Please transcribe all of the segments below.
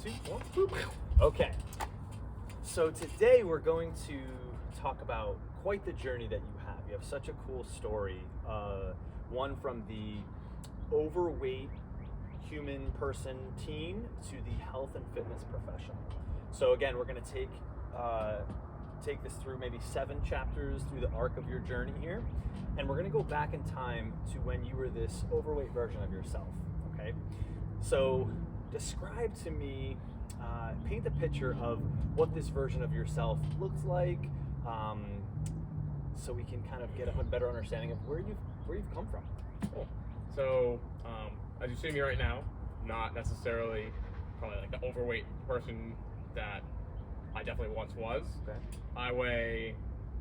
2, 1, boop. Okay, so today we're going to talk about quite the journey that you have. You have such a cool story, one from the overweight human person teen to the health and fitness professional. So again, we're going to take this through maybe 7 chapters through the arc of your journey here, and we're going to go back in time to when you were this overweight version of yourself. Okay, so describe to me, paint the picture of what this version of yourself looks like, so we can kind of get a better understanding of where you've come from. Cool. So, as you see me right now, not necessarily probably like the overweight person that I definitely once was. Okay. I weigh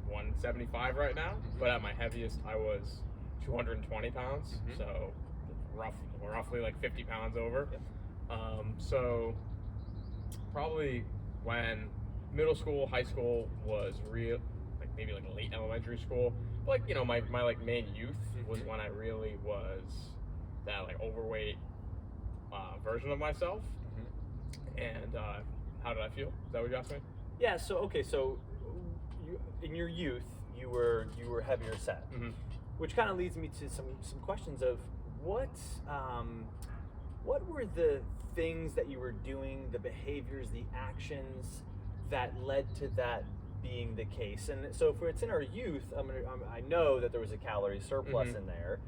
175 right now, but at my heaviest I was 220 pounds, so roughly like 50 pounds over. Yep. So probably when middle school, high school was real, like maybe like late elementary school, but like, you know, my like main youth was when I really was that like overweight version of myself. And how did I feel? Is that what you asked me? Yeah. So okay. So you, in your youth, you were heavier set, which kind of leads me to some questions of what were the things that you were doing, the behaviors, the actions that led to that being the case. And so if it's in our youth, I know that there was a calorie surplus in there.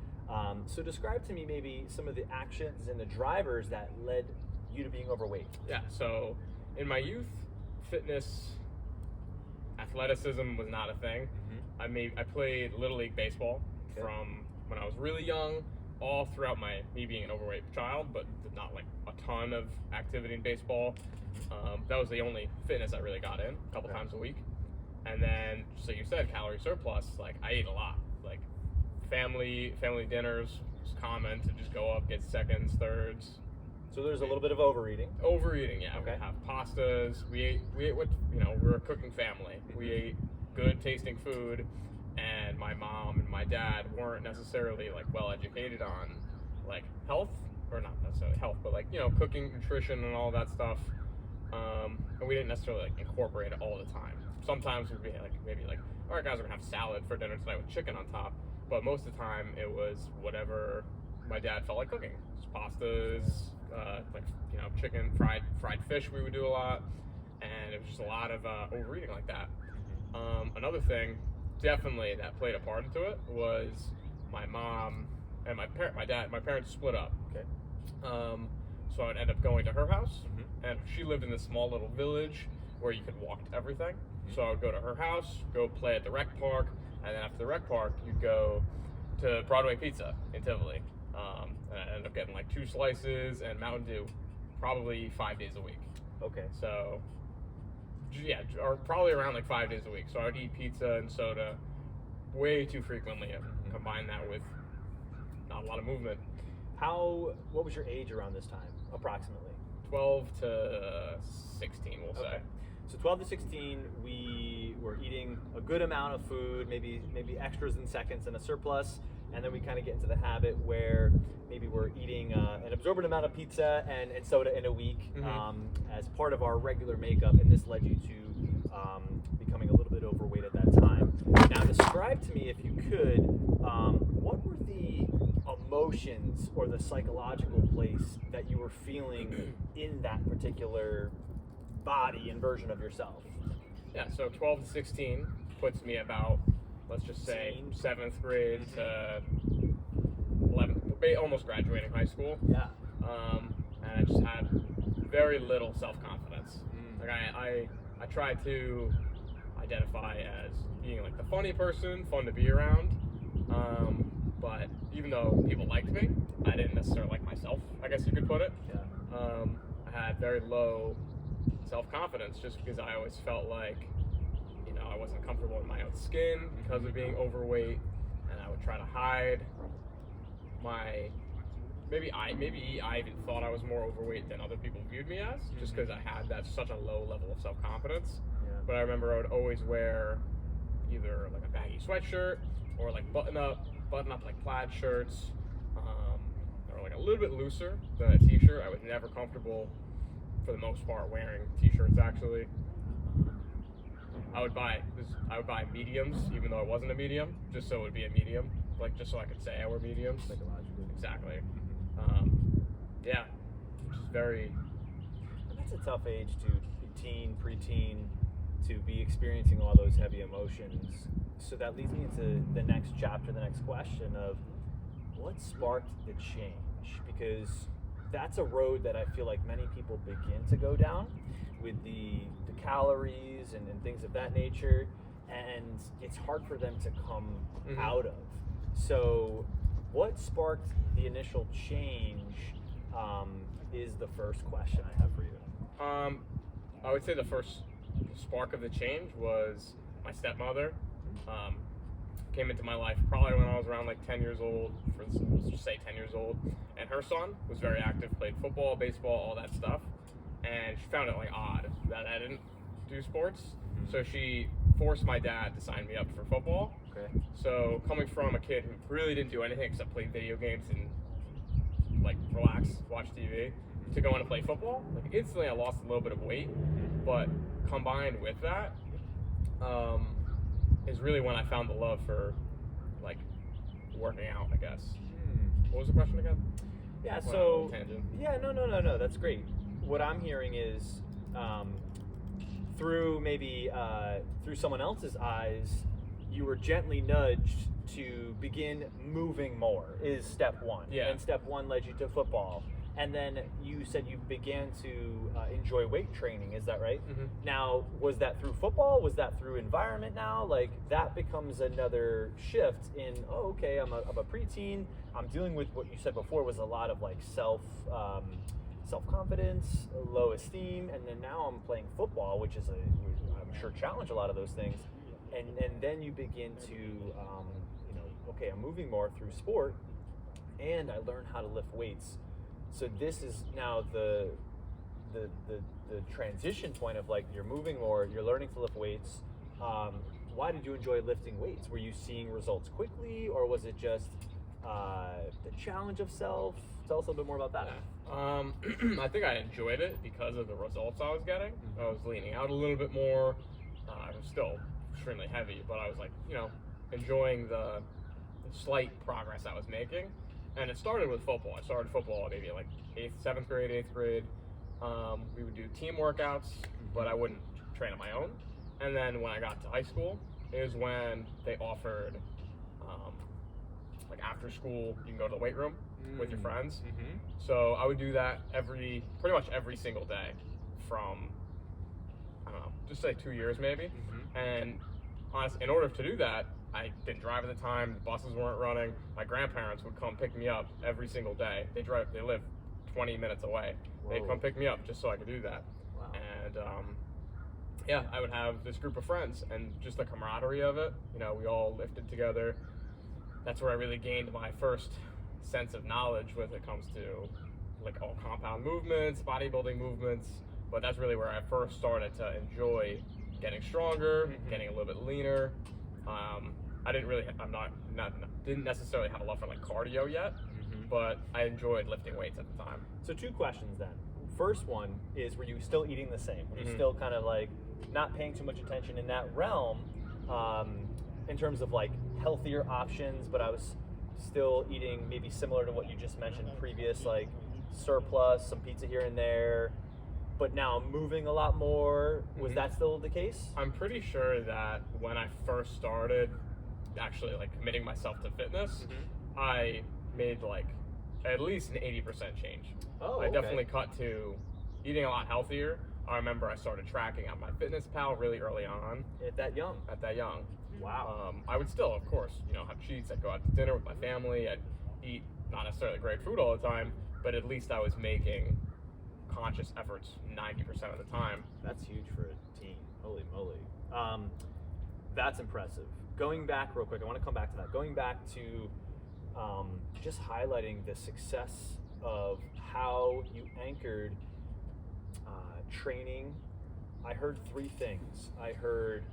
So describe to me maybe some of the actions and the drivers that led you to being overweight. Yeah, so in my youth, fitness, athleticism was not a thing. I played Little League baseball from when I was really young, all throughout me being an overweight child, but not like a ton of activity in baseball. That was the only fitness I really got in, a couple times a week. And then, so you said calorie surplus, like I ate a lot. Like family dinners was common to just go up, get seconds, thirds. So there's a little bit of overeating. Overeating, yeah. Okay. We'd have pastas. We ate what, you know, we're a cooking family. We ate good tasting food, and my mom and my dad weren't necessarily like well educated on like health, or not necessarily health, but like, you know, cooking, nutrition, and all that stuff. And we didn't necessarily like incorporate it all the time. Sometimes we'd be like, maybe like, all right, guys, we're gonna have salad for dinner tonight with chicken on top. But most of the time, it was whatever my dad felt like cooking. Just pastas, like, you know, chicken, fried fish. We would do a lot, and it was just a lot of overeating like that. Another thing, definitely that played a part into it was my mom and my parents split up. Okay. So I would end up going to her house, and she lived in this small little village where you could walk to everything. So I would go to her house, go play at the rec park, and then after the rec park, you'd go to Broadway Pizza in Tivoli. And I ended up getting like 2 slices and Mountain Dew, probably 5 days a week. Okay. So, yeah, or probably around like 5 days a week. So I would eat pizza and soda way too frequently, and combine that with not a lot of movement. What was your age around this time, approximately? 12 to 16, we'll say. So 12 to 16, we were eating a good amount of food, maybe extras and seconds and a surplus, and then we kind of get into the habit where maybe we're eating an absorbent amount of pizza and soda in a week as part of our regular makeup, and this led you to becoming a little bit overweight at that time. Now describe to me, if you could, what were the emotions or the psychological place that you were feeling in that particular body and version of yourself? Yeah, so 12 to 16 puts me about, let's just say, 7th grade to 11th, almost graduating high school. Yeah. And I just had very little self-confidence. Like I tried to identify as being like the funny person, fun to be around. But even though people liked me, I didn't necessarily like myself, I guess you could put it. Yeah. I had very low self-confidence just because I always felt like, you know, I wasn't comfortable in my own skin because of being overweight, and I would try to hide my, maybe I even thought I was more overweight than other people viewed me as, just because I had such a low level of self-confidence. Yeah. But I remember I would always wear either like a baggy sweatshirt or like button up like plaid shirts, or like a little bit looser than a t-shirt. I was never comfortable, for the most part, wearing t-shirts actually. I would buy mediums, even though it wasn't a medium, just so it would be a medium, like just so I could say I wear mediums. Psychologically. Exactly. Yeah, which is very. That's a tough age to teen, preteen, to be experiencing all those heavy emotions. So that leads me into the next chapter, the next question of what sparked the change? Because that's a road that I feel like many people begin to go down with the calories and things of that nature, and it's hard for them to come out of. So what sparked the initial change is the first question I have for you. I would say the first spark of the change was my stepmother. Came into my life probably when I was around like 10 years old, let's just say 10 years old, and her son was very active, played football, baseball, all that stuff, and she found it like odd that I didn't do sports, so she forced my dad to sign me up for football. Okay. So coming from a kid who really didn't do anything except play video games and like relax, watch TV, to go in and play football, like instantly I lost a little bit of weight, but combined with that, is really when I found the love for like working out, I guess. What was the question again? Yeah, Wow, so tangent. yeah, no, that's great. What I'm hearing is through someone else's eyes, you were gently nudged to begin moving more is step one. Yeah. And step one led you to football. And then you said you began to enjoy weight training. Is that right? Now, was that through football? Was that through environment now? Like, that becomes another shift in, oh, okay, I'm a preteen. I'm dealing with what you said before was a lot of, like, self-confidence, low esteem. And then now I'm playing football, which is, I'm sure, challenge a lot of those things. And then you begin to, okay, I'm moving more through sport, and I learn how to lift weights. So this is now the transition point of like you're moving more, you're learning to lift weights. Why did you enjoy lifting weights? Were you seeing results quickly, or was it just the challenge of self? Tell us a little bit more about that. I think I enjoyed it because of the results I was getting. I was leaning out a little bit more. I was still extremely heavy, but I was like, enjoying the slight progress I was making. And it started with football. I started football maybe like 7th grade, 8th grade. We would do team workouts, but I wouldn't train on my own. And then when I got to high school is when they offered, like after school, you can go to the weight room with your friends. So I would do that pretty much every single day from, I don't know, just say 2 years maybe. And honestly, in order to do that, I didn't drive at the time. The buses weren't running. My grandparents would come pick me up every single day. They live 20 minutes away. Whoa. They'd come pick me up just so I could do that. Wow. And yeah, I would have this group of friends, and just the camaraderie of it. We all lifted together. That's where I really gained my first sense of knowledge when it comes to like all compound movements, bodybuilding movements. But that's really where I first started to enjoy getting stronger, getting a little bit leaner. I didn't necessarily have a love for like cardio yet, but I enjoyed lifting weights at the time. So 2 questions then. First one is, were you still eating the same? Were you still kind of like not paying too much attention in that realm in terms of like healthier options, but I was still eating maybe similar to what you just mentioned previous, like surplus, some pizza here and there, but now moving a lot more? Was that still the case? I'm pretty sure that when I first started actually like committing myself to fitness, I made like at least an 80% change. Oh, I okay. definitely cut to eating a lot healthier. I remember I started tracking on MyFitnessPal really early on. At that young? At that young. Wow. I would still, of course, have cheats. I'd go out to dinner with my family. I'd eat not necessarily great food all the time, but at least I was making conscious efforts 90% of the time. That's huge for a teen. Holy moly. That's impressive. Going back real quick, I want to come back to that. Going back to just highlighting the success of how you anchored training. I heard 3 things. I heard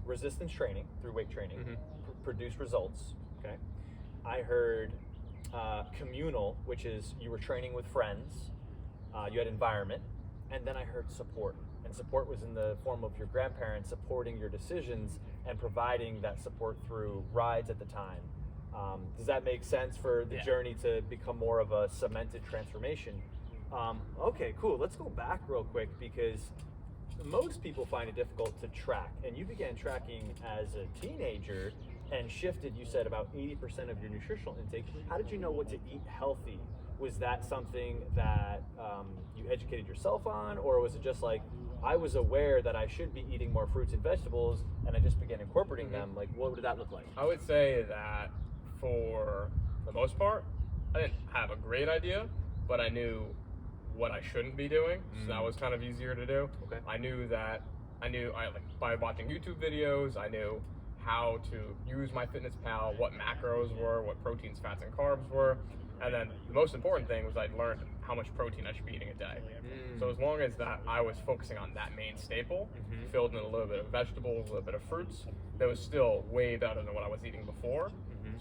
resistance training through weight training, produce results. Okay. I heard communal, which is you were training with friends. you had environment, and then I heard support. And support was in the form of your grandparents supporting your decisions and providing that support through rides at the time. Does that make sense for the journey to become more of a cemented transformation? Okay, cool. Let's go back real quick, because most people find it difficult to track. And you began tracking as a teenager and shifted, you said, about 80% of your nutritional intake. How did you know what to eat healthy? Was that something that you educated yourself on, or was it just like, I was aware that I should be eating more fruits and vegetables, and I just began incorporating them? Like, what did that look like? I would say that for the most part, I didn't have a great idea, but I knew what I shouldn't be doing, so that was kind of easier to do. Okay. I knew like by watching YouTube videos, I knew how to use MyFitnessPal, what macros were, what proteins, fats, and carbs were. And then the most important thing was I learned how much protein I should be eating a day. So as long as that I was focusing on that main staple, filled in a little bit of vegetables, a little bit of fruits, that was still way better than what I was eating before.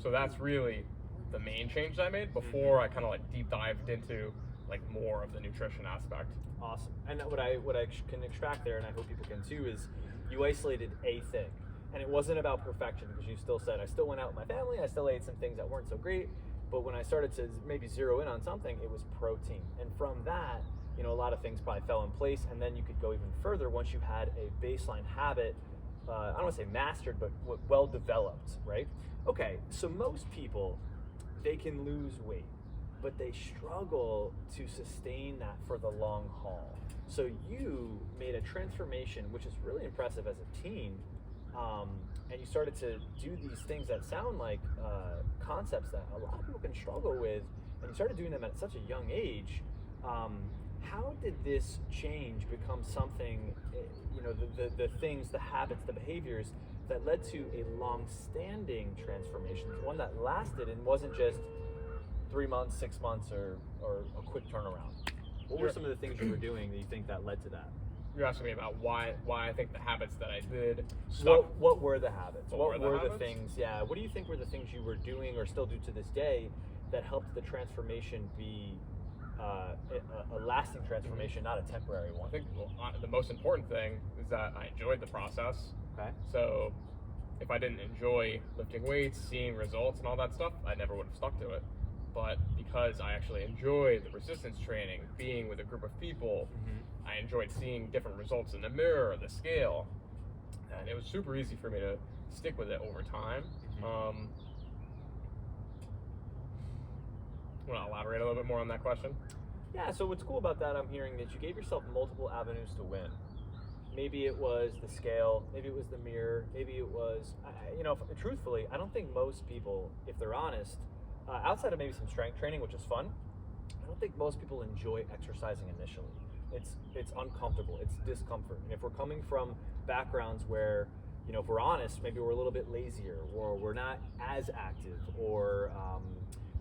So that's really the main change that I made before I kind of like deep dived into like more of the nutrition aspect. Awesome. And what I can extract there, and I hope people can too, is you isolated a thing. And it wasn't about perfection, because you still said, I still went out with my family, I still ate some things that weren't so great, but when I started to maybe zero in on something, it was protein. And from that, you know, a lot of things probably fell in place, and then you could go even further once you had a baseline habit, I don't want to say mastered, but well developed, right? Okay, so most people, they can lose weight, but they struggle to sustain that for the long haul. So you made a transformation, which is really impressive as a teen, and you started to do these things that sound like concepts that a lot of people can struggle with, and you started doing them at such a young age. How did this change become something, you know, the things, the habits, the behaviors that led to a long-standing transformation, one that lasted and wasn't just 3 months, 6 months, or a quick turnaround? What were some of the things you were doing that you think that led to that? You're asking me about why I think the habits that I did stuck. What were the habits? What were the habits? things? Yeah. What do you think were the things you were doing or still do to this day that helped the transformation be a lasting transformation, not a temporary one? I think the most important thing is that I enjoyed the process. Okay. So if I didn't enjoy lifting weights, seeing results, and all that stuff, I never would have stuck to it. But because I actually enjoyed the resistance training, being with a group of people, I enjoyed seeing different results in the mirror, the scale, and it was super easy for me to stick with it over time. Want to elaborate a little bit more on that question? Yeah, so what's cool about that, I'm hearing that you gave yourself multiple avenues to win. Maybe it was the scale, maybe it was the mirror, maybe it was, you know, truthfully, I don't think most people, if they're honest, outside of maybe some strength training, which is fun, I don't think most people enjoy exercising initially. It's uncomfortable, it's discomfort. And if we're coming from backgrounds where, you know, if we're honest, maybe we're a little bit lazier, or we're not as active, or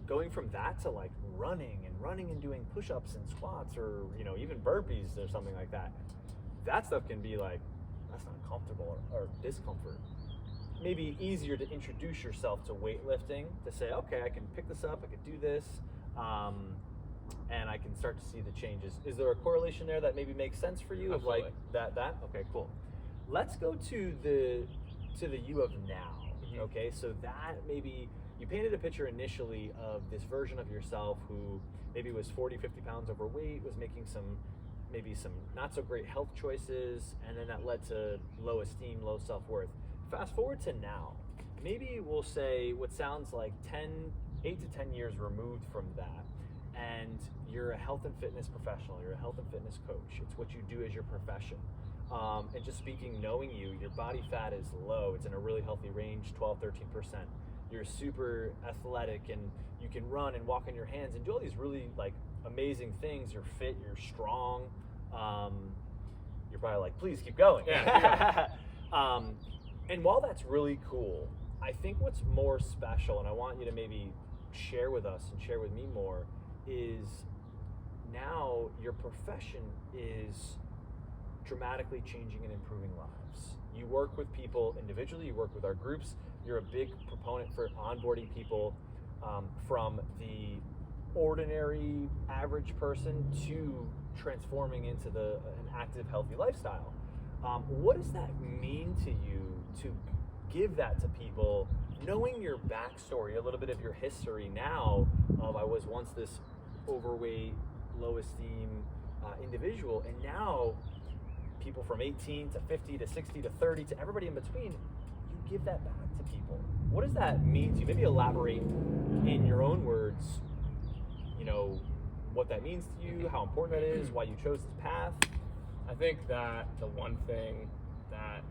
going from that to like running and doing push-ups and squats, or, you know, even burpees or something like that, that stuff can be like, that's not comfortable or discomfort. Maybe easier to introduce yourself to weightlifting, to say, okay, I can pick this up, I can do this, and I can start to see the changes. Is there a correlation there that maybe makes sense for you? Absolutely. Of like that? Okay, cool. Let's go to the you of now. Okay, so that maybe you painted a picture initially of this version of yourself who maybe was 40, 50 pounds overweight, was making some not so great health choices, and then that led to low esteem, low self-worth. Fast forward to now, maybe we'll say what sounds like 8 to 10 years removed from that, and you're a health and fitness professional, you're a health and fitness coach, it's what you do as your profession. And just speaking, knowing you, your body fat is low, it's in a really healthy range, 12, 13%. You're super athletic, and you can run and walk on your hands and do all these really like amazing things. You're fit, you're strong. You're probably like, please keep going. Yeah. And while that's really cool, I think what's more special, and I want you to maybe share with us and share with me more, is now your profession is dramatically changing and improving lives. You work with people individually, you work with our groups, you're a big proponent for onboarding people from the ordinary, average person to transforming into an active, healthy lifestyle. What does that mean to you to give that to people, knowing your backstory, a little bit of your history now of I was once this overweight, low esteem individual, and now people from 18 to 50 to 60 to 30 to everybody in between, you give that back to people. What does that mean to you? Maybe elaborate in your own words, what that means to you, how important that is, why you chose this path. I think that the one thing that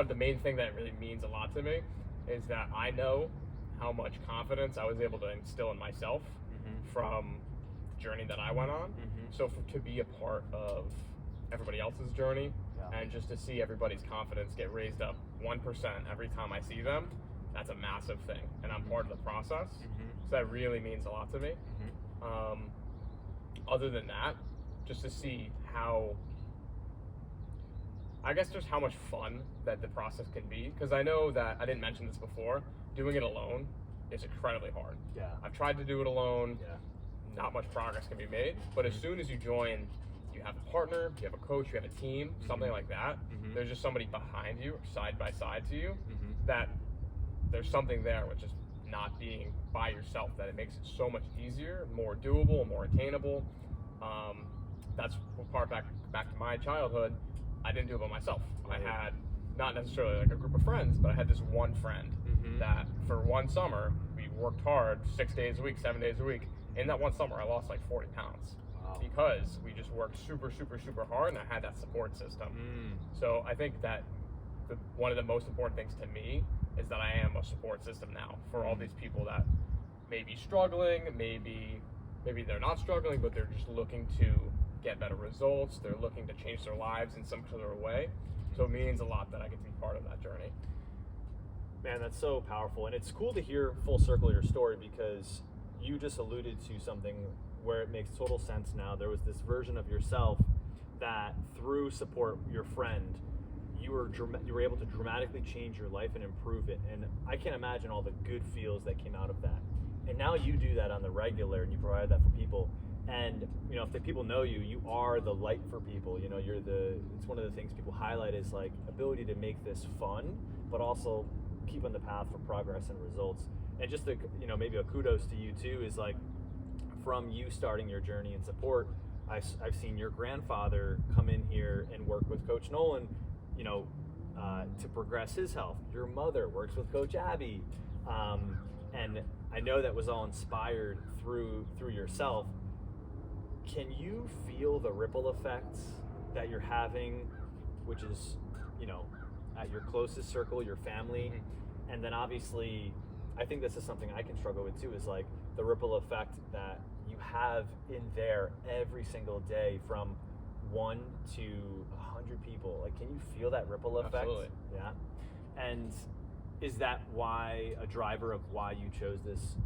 the main thing that really means a lot to me is that I know how much confidence I was able to instill in myself from the journey that I went on. So to be a part of everybody else's journey and just to see everybody's confidence get raised up 1% every time I see them, that's a massive thing, and I'm part of the process. So that really means a lot to me. Other than that, just to see how much fun that the process can be, because I know that, I didn't mention this before, doing it alone is incredibly hard. I've tried to do it alone. Not much progress can be made, but as soon as you join, you have a partner, you have a coach, you have a team, something like that, there's just somebody behind you, or side by side to you, that there's something there with just not being by yourself, that it makes it so much easier, more doable, more attainable. That's part back to my childhood. I didn't do it by myself. I had not necessarily like a group of friends, but I had this one friend that for one summer, we worked hard 6 days a week, 7 days a week. In that one summer, I lost like 40 pounds because we just worked super, super, super hard, and I had that support system. So I think that one of the most important things to me is that I am a support system now for all these people that may be struggling, maybe they're not struggling, but they're just looking to get better results. They're looking to change their lives in some sort of way. So it means a lot that I get to be part of that journey. Man, that's so powerful. And it's cool to hear full circle your story, because you just alluded to something where it makes total sense now. There was this version of yourself that through support, your friend, you were able to dramatically change your life and improve it. And I can't imagine all the good feels that came out of that. And now you do that on the regular, and you provide that for people. And if the people know you, you are the light for people. It's one of the things people highlight is like ability to make this fun, but also keep on the path for progress and results. And just maybe a kudos to you too is like, from you starting your journey in support, I've seen your grandfather come in here and work with Coach Nolan, to progress his health. Your mother works with Coach Abby, and I know that was all inspired through yourself. Can you feel the ripple effects that you're having, which is, at your closest circle, your family, and then obviously, I think this is something I can struggle with too, is like the ripple effect that you have in there every single day from 1 to 100 people. Like, can you feel that ripple effect? Absolutely. Yeah. And is that a driver of why you chose this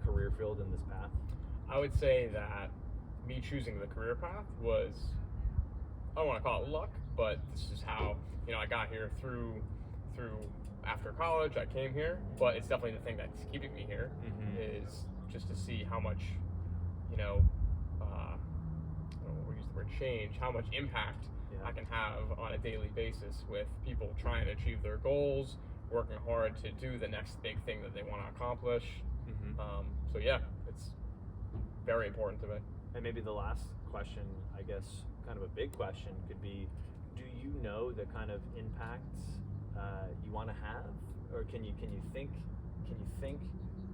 career field and this path? I would say that me choosing the career path was, I don't want to call it luck, but this is how, I got here through after college. I came here, but it's definitely the thing that's keeping me here, is just to see how much, we'll use the word change, how much impact I can have on a daily basis with people trying to achieve their goals, working hard to do the next big thing that they want to accomplish. So yeah, it's very important to me. And maybe the last question, I guess, kind of a big question could be, do you know the kind of impact you want to have, or can you think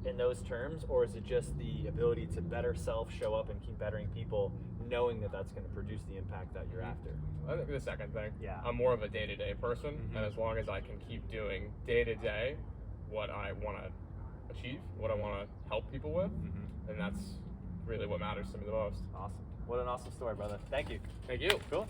in those terms, or is it just the ability to better self show up and keep bettering people, knowing that that's going to produce the impact that you're after? I think the second thing. Yeah. I'm more of a day-to-day person, and as long as I can keep doing day-to-day what I want to achieve, what I want to help people with, then that's really what matters to me the most. Awesome. What an awesome story, brother. Thank you. Thank you. Cool.